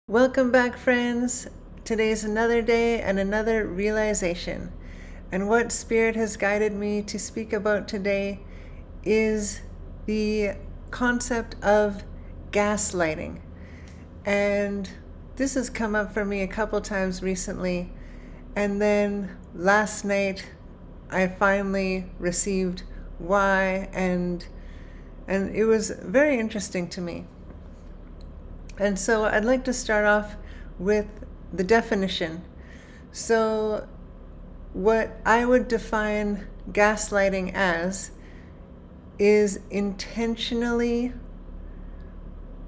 Welcome back, friends. Today's another day and another realization. And what Spirit has guided me to speak about today is the concept of gaslighting. And this has come up for me a couple times recently. And then last night, I finally received why, and it was very interesting to me. And so I'd like to start off with the definition. So, what I would define gaslighting as is intentionally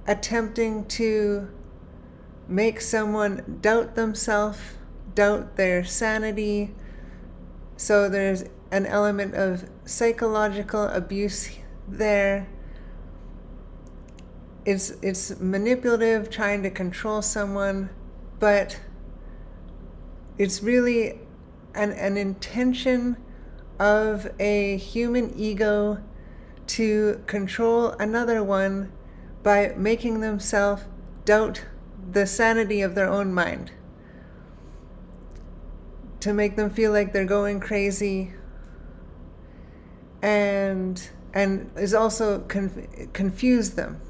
attempting to make someone doubt themselves, doubt their sanity. So, there's an element of psychological abuse there. It's manipulative, trying to control someone, but it's really an intention of a human ego to control another one by making themselves doubt the sanity of their own mind, to make them feel like they're going crazy, and is also confuse them.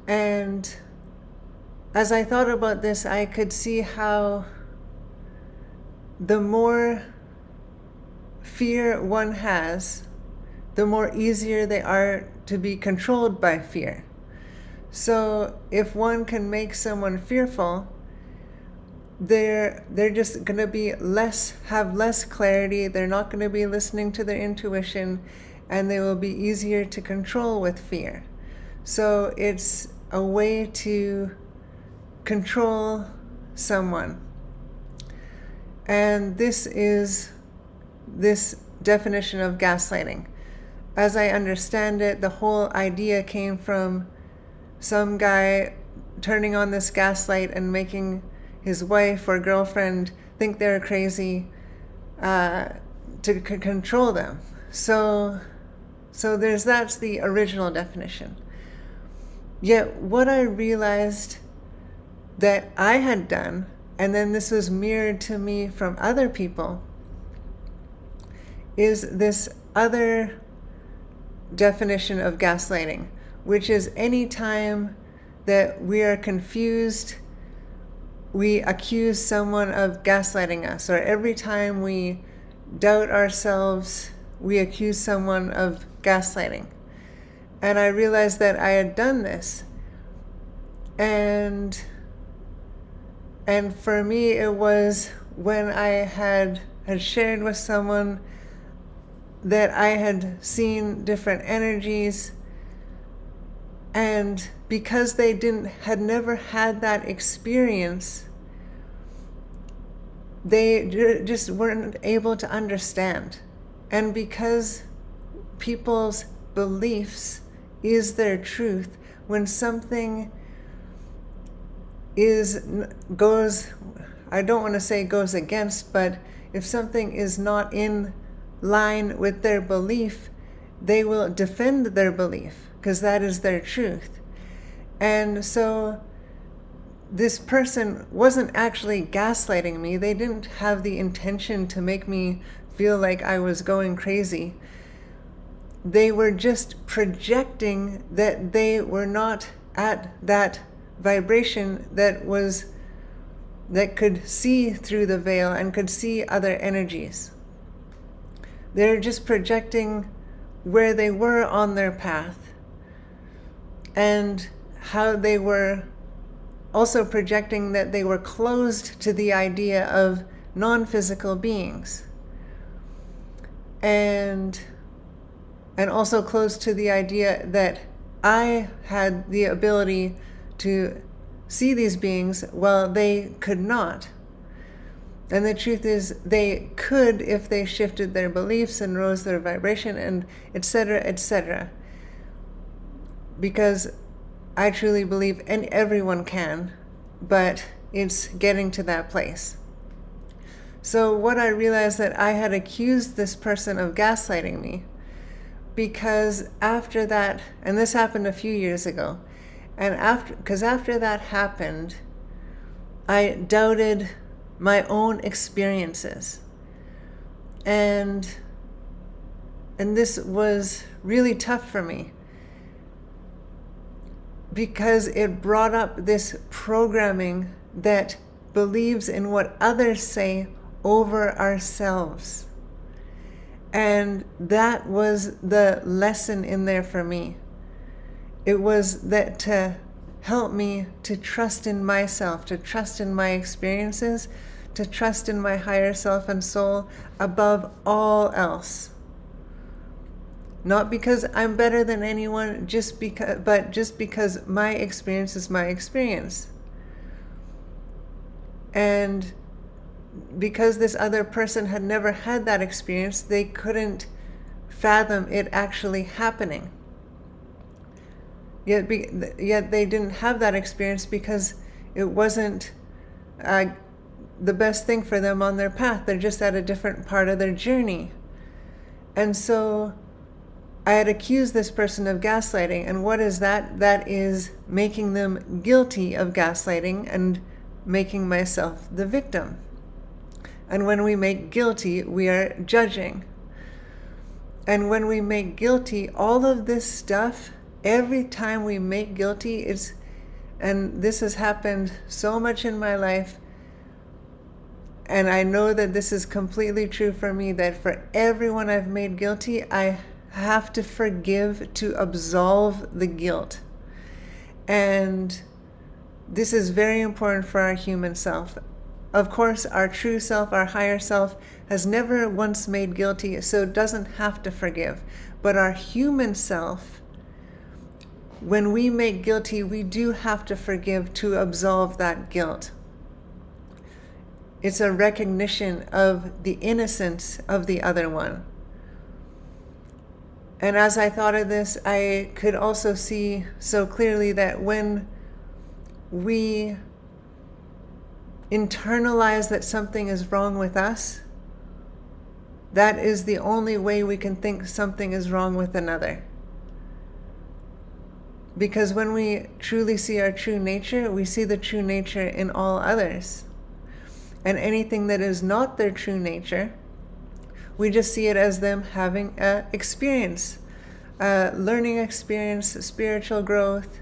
And as I thought about this, I could see how the more fear one has, the more easier they are to be controlled by fear. So if one can make someone fearful, they're just going to be have less clarity. They're not going to be listening to their intuition, and they will be easier to control with fear. So it's a way to control someone. And this is this definition of gaslighting. As I understand it, the whole idea came from some guy turning on this gaslight and making his wife or girlfriend think they're crazy to control them. So that's the original definition. Yet what I realized that I had done, and then this was mirrored to me from other people, is this other definition of gaslighting, which is any time that we are confused, we accuse someone of gaslighting us, or every time we doubt ourselves, we accuse someone of gaslighting. And I realized that I had done this. And for me, it was when I had shared with someone that I had seen different energies. And because they had never had that experience, they just weren't able to understand. And because people's beliefs is their truth, when something goes, I don't want to say goes against, but if something is not in line with their belief, they will defend their belief because that is their truth. And so this person wasn't actually gaslighting me. They didn't have the intention to make me feel like I was going crazy. They were just projecting that they were not at that vibration that could see through the veil and could see other energies. They're just projecting where they were on their path, and how they were also projecting that they were closed to the idea of non-physical beings, and also close to the idea that I had the ability to see these beings while they could not. And the truth is, they could if they shifted their beliefs and rose their vibration, and etc., etc. Because I truly believe, and everyone can, but it's getting to that place. So what I realized, that I had accused this person of gaslighting me, because after that, and this happened a few years ago, And after that happened, I doubted my own experiences. And this was really tough for me, because it brought up this programming that believes in what others say over ourselves. And that was the lesson in there for me. It was that to help me to trust in myself, to trust in my experiences, to trust in my higher self and soul above all else. Not because I'm better than anyone, but just because my experience is my experience. And because this other person had never had that experience, they couldn't fathom it actually happening. Yet they didn't have that experience because it wasn't the best thing for them on their path. They're just at a different part of their journey. And so I had accused this person of gaslighting. And what is that? That is making them guilty of gaslighting and making myself the victim. And when we make guilty, we are judging. And when we make guilty, all of this stuff, every time we make guilty, and this has happened so much in my life, and I know that this is completely true for me, that for everyone I've made guilty, I have to forgive to absolve the guilt. And this is very important for our human self. Of course, our true self, our higher self, has never once made guilty, so it doesn't have to forgive. But our human self, when we make guilty, we do have to forgive to absolve that guilt. It's a recognition of the innocence of the other one. And as I thought of this, I could also see so clearly that when we internalize that something is wrong with us, that is the only way we can think something is wrong with another. Because when we truly see our true nature, we see the true nature in all others. And anything that is not their true nature, we just see it as them having an experience, a learning experience, spiritual growth,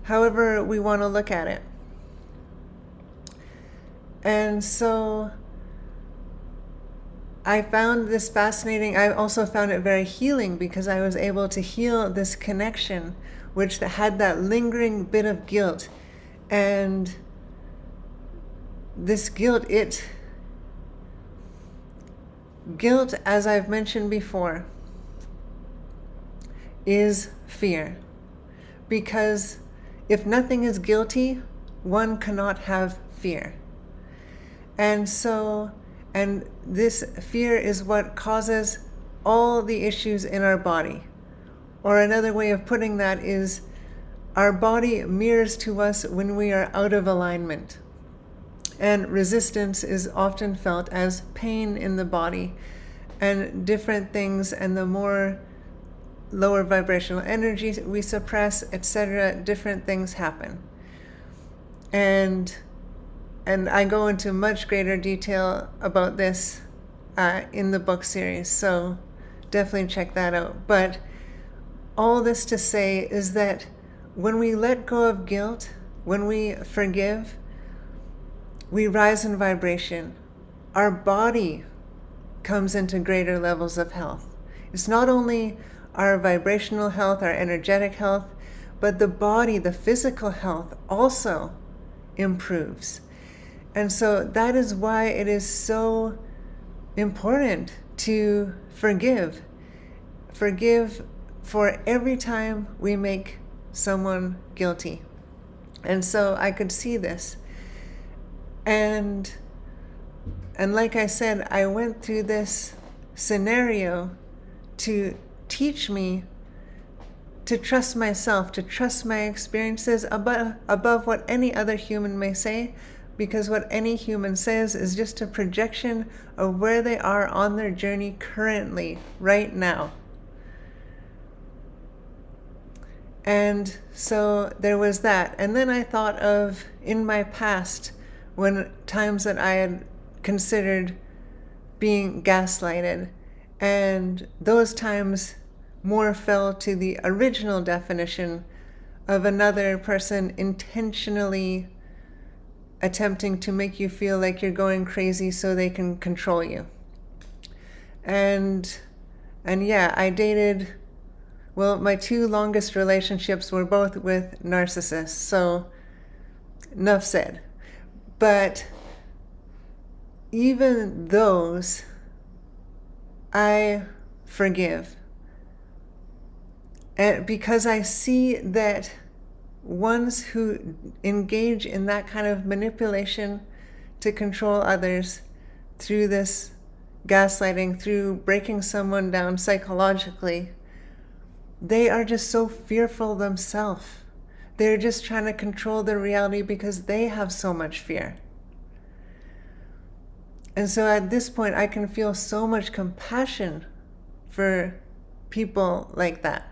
however we want to look at it. And so I found this fascinating. I also found it very healing, because I was able to heal this connection, which had that lingering bit of guilt. And this guilt, as I've mentioned before, is fear. Because if nothing is guilty, one cannot have fear. And this fear is what causes all the issues in our body. Or another way of putting that is, our body mirrors to us when we are out of alignment. And resistance is often felt as pain in the body and different things, and the more lower vibrational energy we suppress, etc., different things happen. And I go into much greater detail about this in the book series, so definitely check that out. But all this to say is that when we let go of guilt, when we forgive, we rise in vibration. Our body comes into greater levels of health. It's not only our vibrational health, our energetic health, but the body, the physical health also improves. And so that is why it is so important to forgive. Forgive for every time we make someone guilty. And so I could see this. And like I said, I went through this scenario to teach me to trust myself, to trust my experiences above what any other human may say, because what any human says is just a projection of where they are on their journey currently, right now. And so there was that. And then I thought of in my past, when times that I had considered being gaslighted, and those times more fell to the original definition of another person intentionally attempting to make you feel like you're going crazy so they can control you. And yeah, I dated, well, my 2 longest relationships were both with narcissists, so enough said. But even those, I forgive. And because I see that ones who engage in that kind of manipulation to control others through this gaslighting, through breaking someone down psychologically, they are just so fearful themselves. They're just trying to control their reality because they have so much fear. And so at this point, I can feel so much compassion for people like that.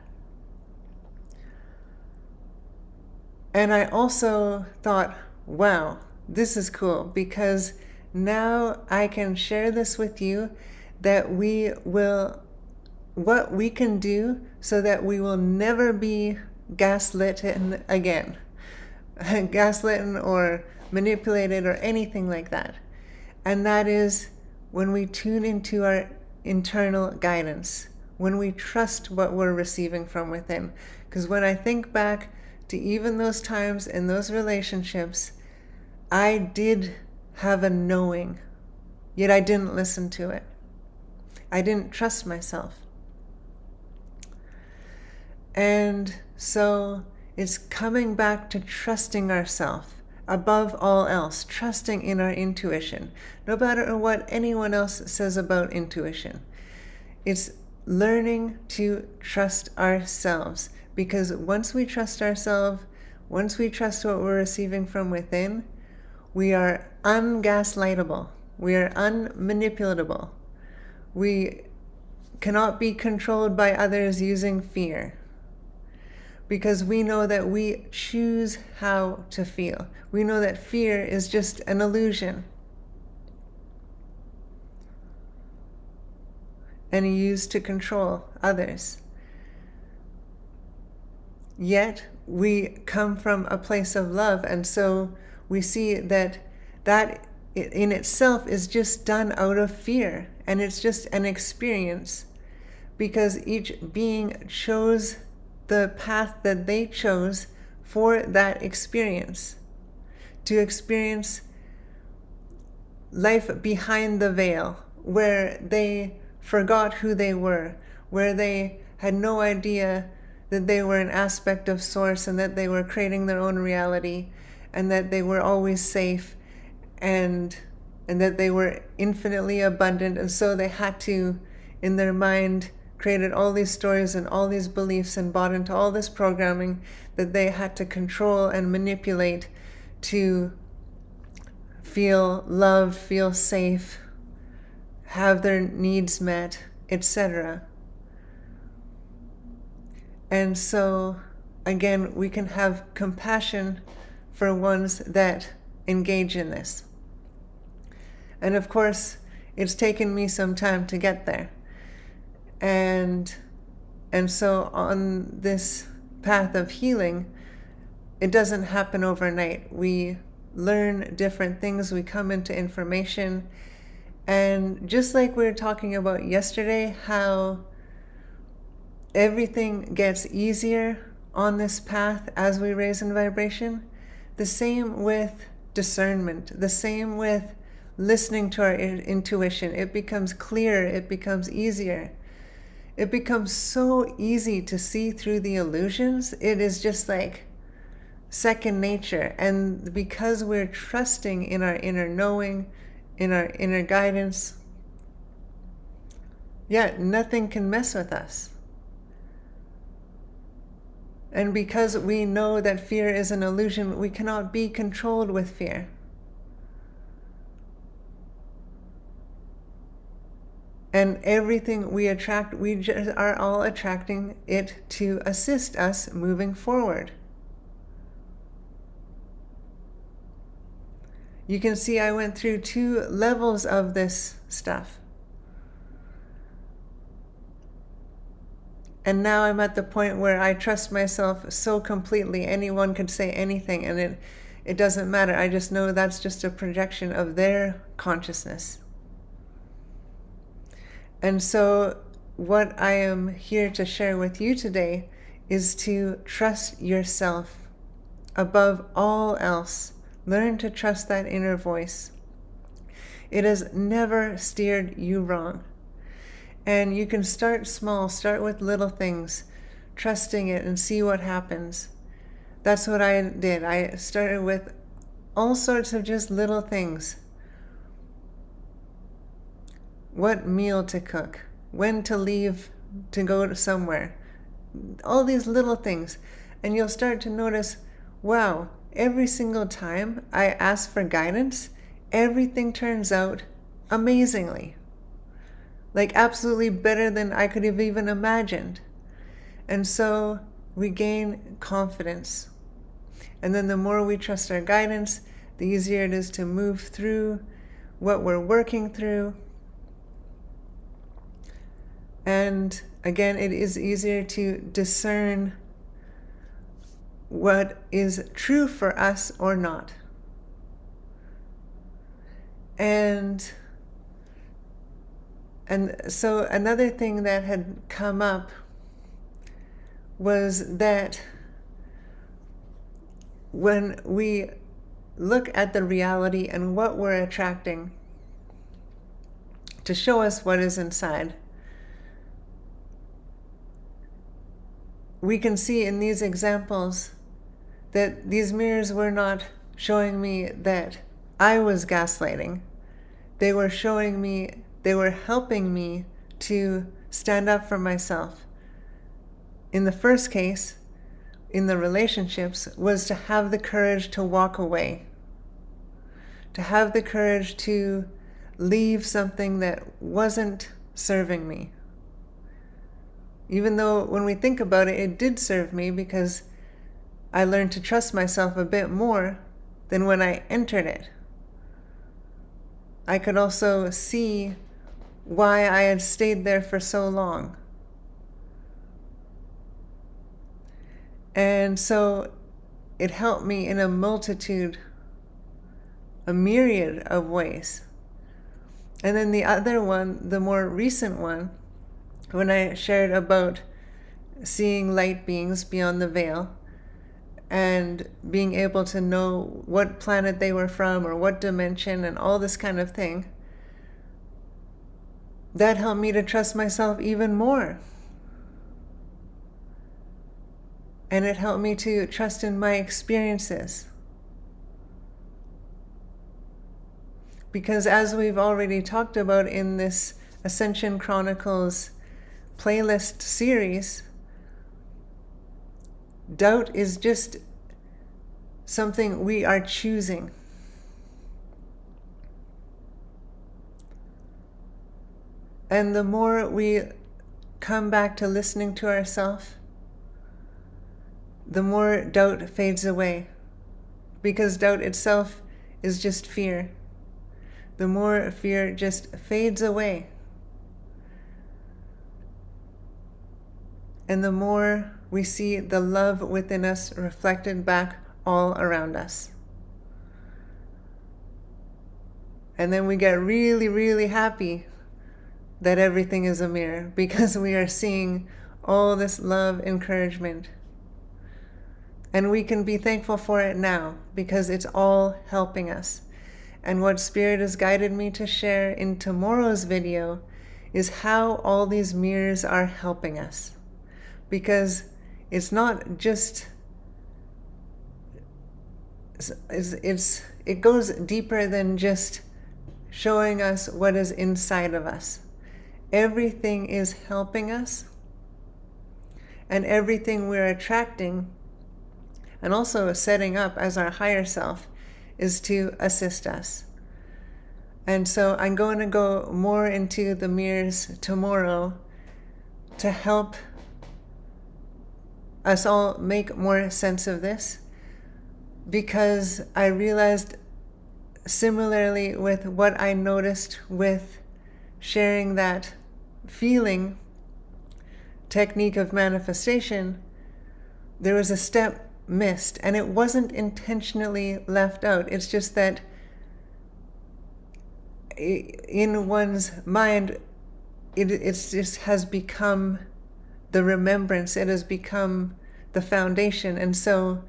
And I also thought, wow, this is cool, because now I can share this with you, that what we can do so that we will never be gaslit again, gaslit or manipulated or anything like that. And that is when we tune into our internal guidance, when we trust what we're receiving from within. Because when I think back to even those times in those relationships, I did have a knowing, yet I didn't listen to it. I didn't trust myself. And so it's coming back to trusting ourselves above all else, trusting in our intuition, no matter what anyone else says about intuition. It's learning to trust ourselves, because once we trust ourselves, once we trust what we're receiving from within, we are un-gaslightable. We are unmanipulatable. We cannot be controlled by others using fear, because we know that we choose how to feel. We know that fear is just an illusion and used to control others. Yet we come from a place of love, and so we see that in itself is just done out of fear, and it's just an experience, because each being chose the path that they chose for that experience, to experience life behind the veil, where they forgot who they were, where they had no idea that they were an aspect of Source, and that they were creating their own reality, and that they were always safe, and that they were infinitely abundant. And so they had to, in their mind, created all these stories and all these beliefs and bought into all this programming that they had to control and manipulate to feel loved, feel safe, have their needs met, etc. And so, again, we can have compassion for ones that engage in this. And of course, it's taken me some time to get there. And so on this path of healing, it doesn't happen overnight. We learn different things, we come into information, and just like we were talking about yesterday, how everything gets easier on this path as we raise in vibration, the same with discernment, the same with listening to our intuition. It becomes clearer, it becomes easier. It becomes so easy to see through the illusions. It is just like second nature. And because we're trusting in our inner knowing, in our inner guidance, nothing can mess with us. And because we know that fear is an illusion, we cannot be controlled with fear. And everything we attract, we just are all attracting it to assist us moving forward. You can see I went through 2 levels of this stuff. And now I'm at the point where I trust myself so completely. Anyone could say anything and it doesn't matter. I just know that's just a projection of their consciousness. And so what I am here to share with you today is to trust yourself above all else. Learn to trust that inner voice. It has never steered you wrong. And you can start small, start with little things, trusting it and see what happens. That's what I did. I started with all sorts of just little things. What meal to cook, when to leave to go to somewhere, all these little things. And you'll start to notice, wow, every single time I ask for guidance, everything turns out amazingly. Like absolutely better than I could have even imagined. And so we gain confidence. And then the more we trust our guidance, the easier it is to move through what we're working through. And again, it is easier to discern what is true for us or not. And so another thing that had come up was that when we look at the reality and what we're attracting to show us what is inside, we can see in these examples that these mirrors were not showing me that I was gaslighting. They were showing me, they were helping me to stand up for myself. In the first case, in the relationships, was to have the courage to walk away, to have the courage to leave something that wasn't serving me. Even though when we think about it, it did serve me because I learned to trust myself a bit more than when I entered it. I could also see why I had stayed there for so long. And so it helped me in a myriad of ways. And then the other one, the more recent one, when I shared about seeing light beings beyond the veil and being able to know what planet they were from or what dimension and all this kind of thing, that helped me to trust myself even more. And it helped me to trust in my experiences. Because as we've already talked about in this Ascension Chronicles playlist series, doubt is just something we are choosing. And the more we come back to listening to ourselves, the more doubt fades away. Because doubt itself is just fear. The more fear just fades away. And the more we see the love within us reflected back all around us. And then we get really, really happy that everything is a mirror because we are seeing all this love, encouragement. And we can be thankful for it now because it's all helping us. And what Spirit has guided me to share in tomorrow's video is how all these mirrors are helping us. Because it's not just, it goes deeper than just showing us what is inside of us. Everything is helping us, and everything we're attracting and also setting up as our higher self is to assist us. And so I'm going to go more into the mirrors tomorrow to help us all make more sense of this, because I realized, similarly with what I noticed with sharing that feeling technique of manifestation, there was a step missed, and it wasn't intentionally left out. It's just that in one's mind, it just has become the remembrance. It has become the foundation. And so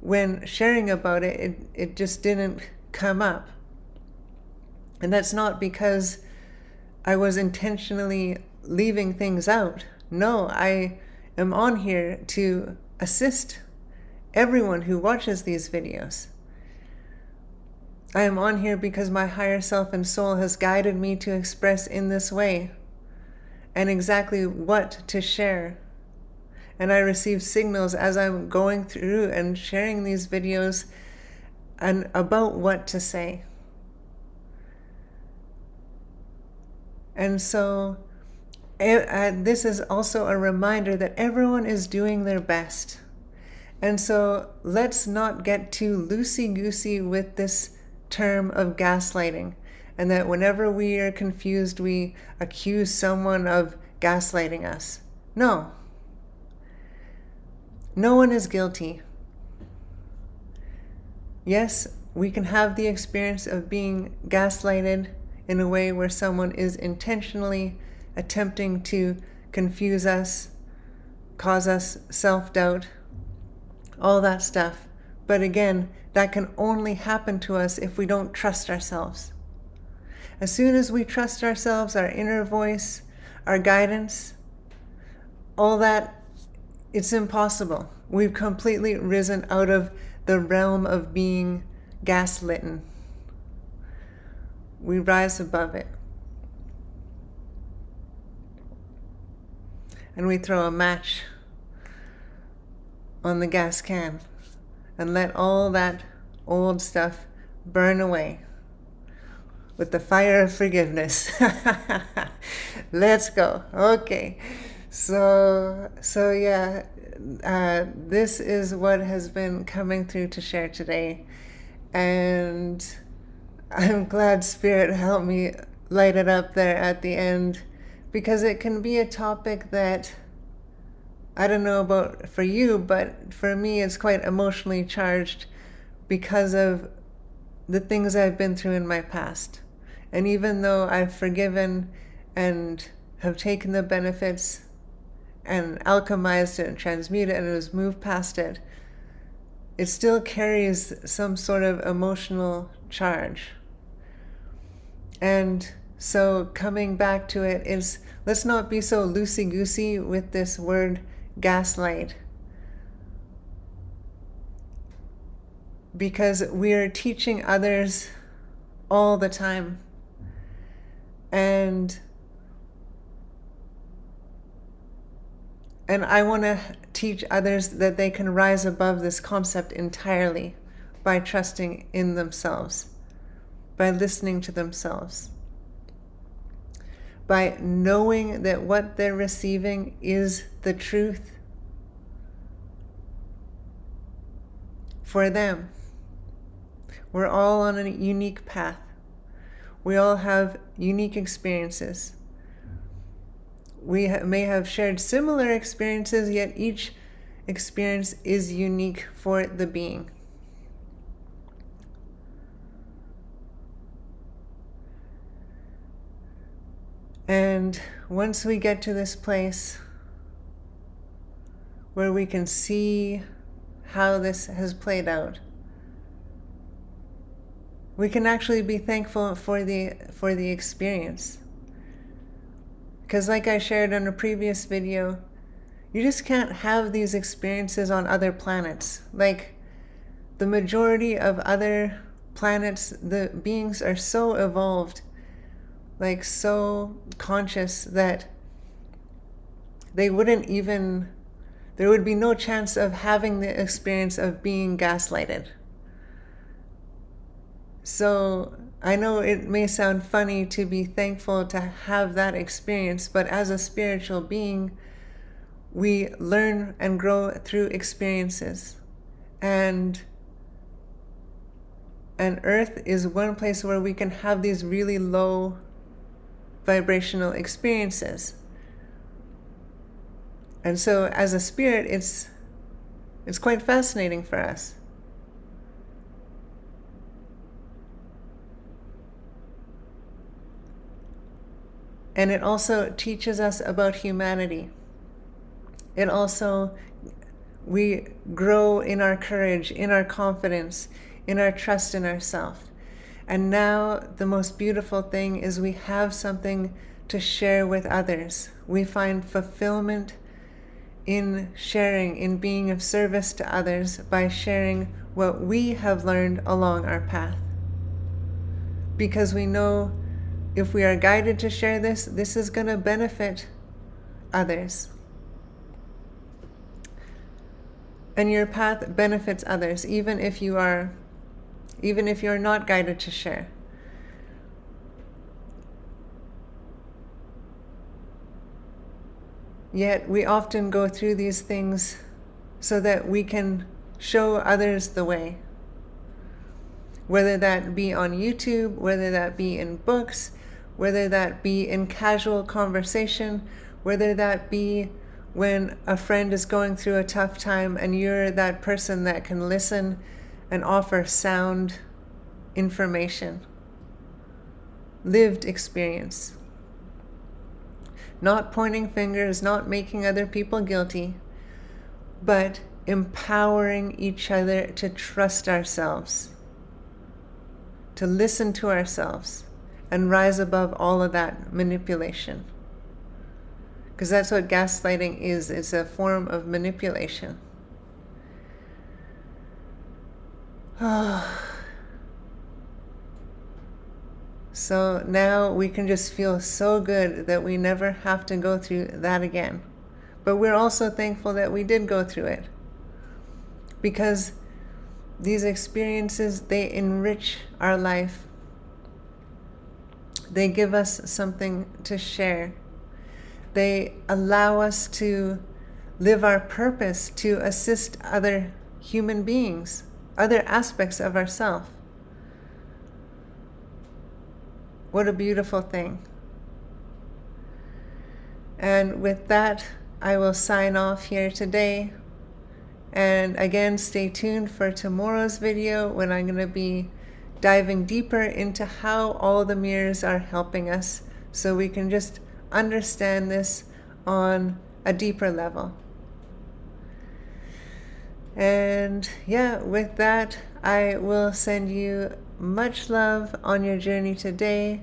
when sharing about it, it just didn't come up. And that's not because I was intentionally leaving things out. No, I am on here to assist everyone who watches these videos. I am on here because my higher self and soul has guided me to express in this way and exactly what to share. And I receive signals as I'm going through and sharing these videos and about what to say. And so this is also a reminder that everyone is doing their best. And so let's not get too loosey-goosey with this term of gaslighting, and that whenever we are confused, we accuse someone of gaslighting us. No. No one is guilty. Yes, we can have the experience of being gaslighted in a way where someone is intentionally attempting to confuse us, cause us self-doubt, all that stuff. But again, that can only happen to us if we don't trust ourselves. As soon as we trust ourselves, our inner voice, our guidance, all that, it's impossible. We've completely risen out of the realm of being gaslitten. We rise above it. And we throw a match on the gas can and let all that old stuff burn away with the fire of forgiveness. Let's go. Okay. So yeah, this is what has been coming through to share today. And I'm glad Spirit helped me light it up there at the end, because it can be a topic that, I don't know about for you, but for me it's quite emotionally charged because of the things I've been through in my past. And even though I've forgiven and have taken the benefits and alchemized it and transmuted it and has moved past it, it still carries some sort of emotional charge. And so coming back to it is, let's not be so loosey-goosey with this word gaslight, because we are teaching others all the time. And I want to teach others that they can rise above this concept entirely by trusting in themselves, by listening to themselves, by knowing that what they're receiving is the truth for them. We're all on a unique path. We all have unique experiences. We may have shared similar experiences, yet each experience is unique for the being. And once we get to this place where we can see how this has played out, we can actually be thankful for the experience. Because like I shared in a previous video, you just can't have these experiences on other planets. Like, the majority of other planets, the beings are so evolved, like so conscious, that they wouldn't even, there would be no chance of having the experience of being gaslighted. So I know it may sound funny to be thankful to have that experience, but as a spiritual being, we learn and grow through experiences. And Earth is one place where we can have these really low vibrational experiences. And so as a spirit, it's quite fascinating for us. And it also teaches us about humanity. It also, we grow in our courage, in our confidence, in our trust in ourselves. And now the most beautiful thing is we have something to share with others. We find fulfillment in sharing, in being of service to others by sharing what we have learned along our path. Because we know if we are guided to share this, this is going to benefit others. And your path benefits others, even if you're not guided to share. Yet we often go through these things so that we can show others the way. Whether that be on YouTube, whether that be in books, whether that be in casual conversation, whether that be when a friend is going through a tough time and you're that person that can listen and offer sound information, lived experience. Not pointing fingers, not making other people guilty, but empowering each other to trust ourselves, to listen to ourselves, and rise above all of that manipulation. Because that's what gaslighting is. It's a form of manipulation. So now we can just feel so good that we never have to go through that again. But we're also thankful that we did go through it. Because these experiences, they enrich our life. They give us something to share. They allow us to live our purpose to assist other human beings, other aspects of ourselves. What a beautiful thing. And with that, I will sign off here today. And again, stay tuned for tomorrow's video when I'm going to be diving deeper into how all the mirrors are helping us so we can just understand this on a deeper level. And yeah, with that, I will send you much love on your journey today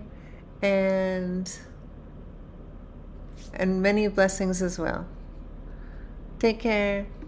and many blessings as well. Take care.